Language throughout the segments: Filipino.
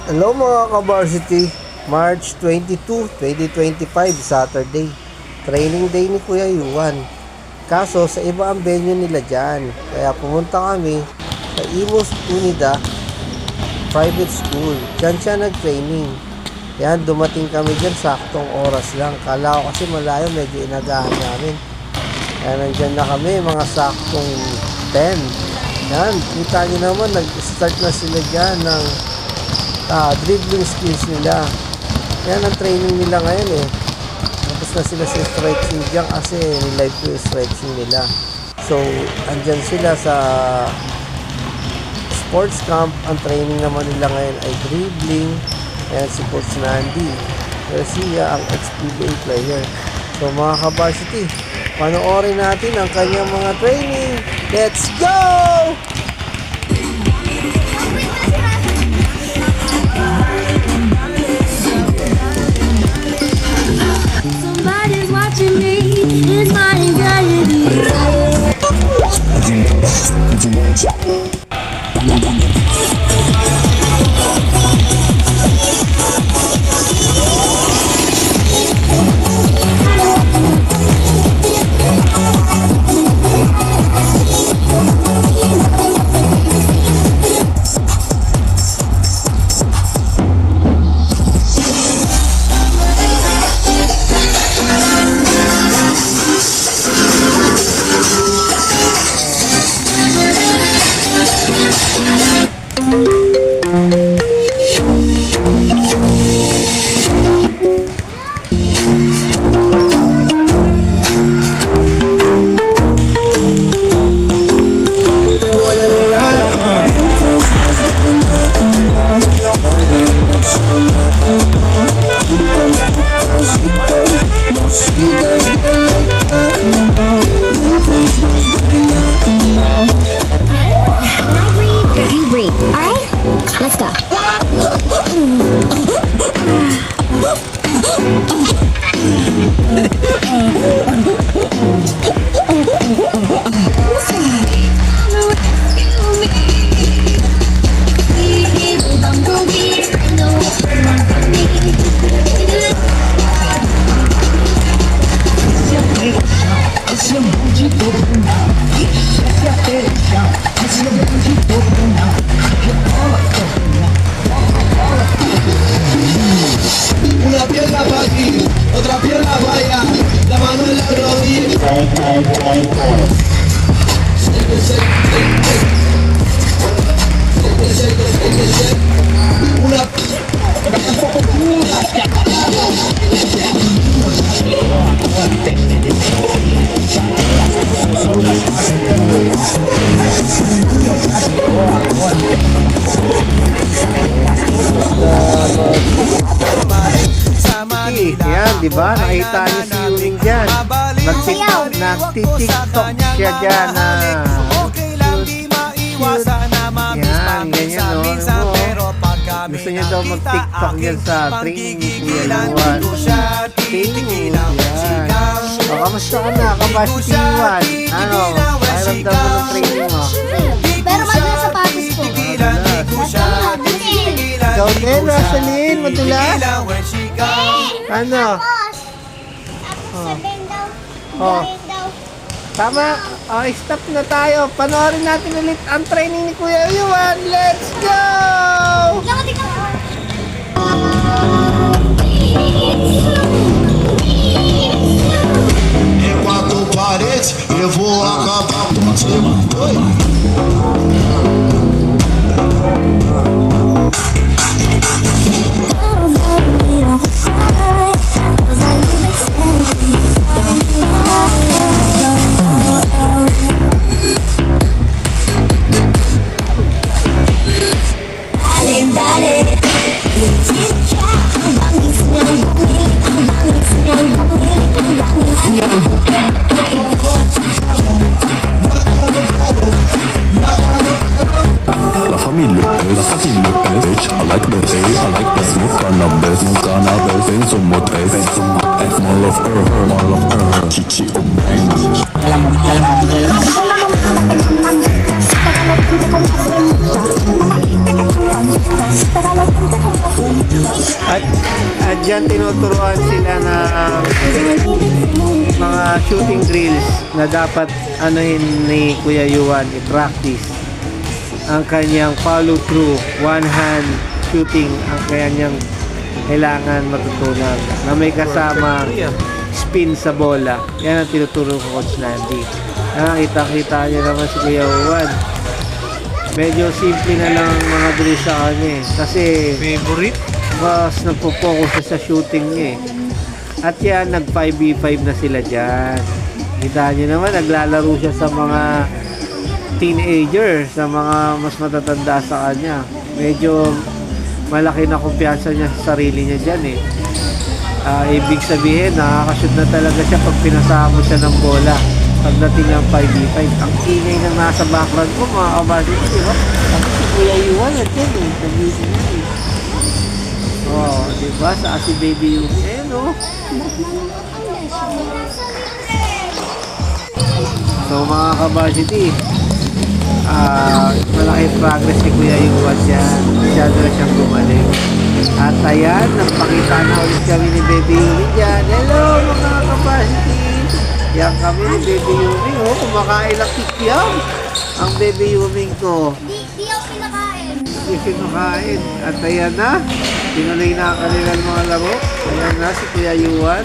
Hello mga ka-varsity, March 22, 2025, Saturday. Training day ni Kuya Yuan. Kaso sa iba ang venue nila dyan. Kaya pumunta kami sa Imus Unida Private School. Dyan siya nag-training. Yan, dumating kami dyan saktong oras lang. Kala ko kasi malayo, medyo inagahan namin. Kaya nandyan na kami, mga saktong 10. Yan, kita nyo naman, nag-start na sila dyan ng dribbling skills nila. Yan ang training nila ngayon eh. Tapos na sila sa stretching dyan kasi nilive ko yung stretching nila. So, andyan sila sa sports camp. Ang training naman nila ngayon ay dribbling. Ayan si Coach Nandi Garcia, ang ex-PBA player. So mga ka-varsity, panoorin natin ang kanyang mga training. Let's go! Somebody's watching me, it's my anxiety. You breathe, alright? Let's go. Una pierna para aquí, otra pierna para allá, la mano en la rodilla. Yan, di ba? Nakita niyo si Yuning dyan. Nagtitiktok siya dyan na yan, ganyan no. Gusto niya daw mag-tiktok dyan sa training ni Kuya Yuan. Training, yan. O, kamusta ka na? Kabasti Yuan. Ano? Pakiramdam mo ng training mo. Pero maganda sapatos ko. Ikaw din, Rosaline, madulas? Ano? Oh. Tama. Oh, stop na tayo. Panoorin natin ulit ang training ni Kuya Yuan. Let's go! Em quatro paredes, eu vou acabar com você. La familia es I like this, I like this. Smoke cannabis, ven somos tres. Small of her, chichi o brains. At dyan tinuturuan sila na mga shooting drills na dapat anuhin ni Kuya Yuan i-practice ang kanyang follow through, one hand shooting ang kanyang kailangan matutunan na may kasama spin sa bola. Yan ang tinuturo ko Coach Landy. Kita-kita niyo naman si Kuya Yuan. Medyo simple na lang ang mga drills sa kanya kasi favorite mas nagpo-focus siya sa shooting niya At yan, nag 5v5 na sila dyan. Kita nyo naman, naglalaro siya sa mga teenager, sa mga mas matatanda sa kanya. Medyo malaki na kumpiyansa niya sa sarili niya dyan ibig sabihin, nakakashoot na talaga siya pag pinasama siya ng bola. Pagdating ng 5v5, ang ingay na nasa background ko, mga kabadit, di ba? Tapos si Kuya Yuan, at yan nagising yan Oh, di ba? Sa si Baby yung So mga kabadit, malaking progress ni Kuya Yuan dyan. Masyado na siyang gumaling. At ayan, nagpakita na ulit kami ni Baby Yumi dyan. Hello mga kabadit! Yan kami ni Baby Yumi, kumakain lang kikyam ang Baby Yumi ko. Di ako pinakain. Hindi kinakain. At ayan na, tinuloy na ang kanilang mga laro. Ayan na si Kuya Yuan.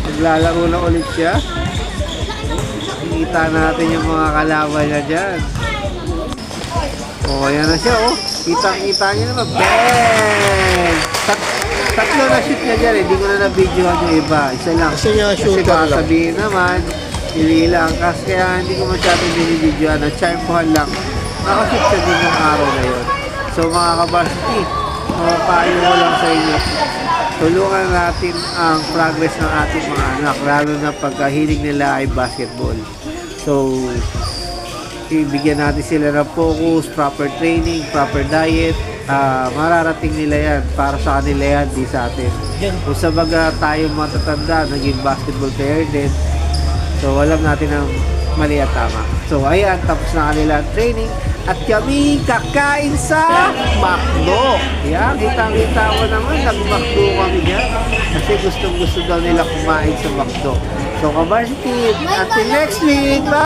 Naglalaro na ulit siya. Kita natin yung mga kalaban niya dyan. Ayan na siya, Kita-kita niya naman. Bang! Tatlo na shoot niya dyan, Hindi ko na na-videohan yung iba. Isa lang. Kasi niya Kasi shooter baka lang. sabihin naman, pili lang. Kasi kaya hindi ko masyadong binibidyohan. Charmpuhan lang. Nakashoot siya din ng araw na yun. So mga kabasiti, mapapayo ko lang sa inyo. Tulungan natin ang progress ng ating mga anak. Lalo na pagkahilig nila ay basketball. So, ibigyan natin sila ng focus, proper training, proper diet. Mararating nila yan. Para sa kanila yan, di sa atin. Kung sa baga tayo matatanda, naging basketball player din. So, alam natin ang mali at tama. So, ayan, tapos na kanila ang training. At kami kakain sa McDo. Yan, kita-kita ko naman, nag-McDo kami dyan. Kasi gustong-gusto daw nila kumain sa McDo. So, kabasiti, until next week. Bye!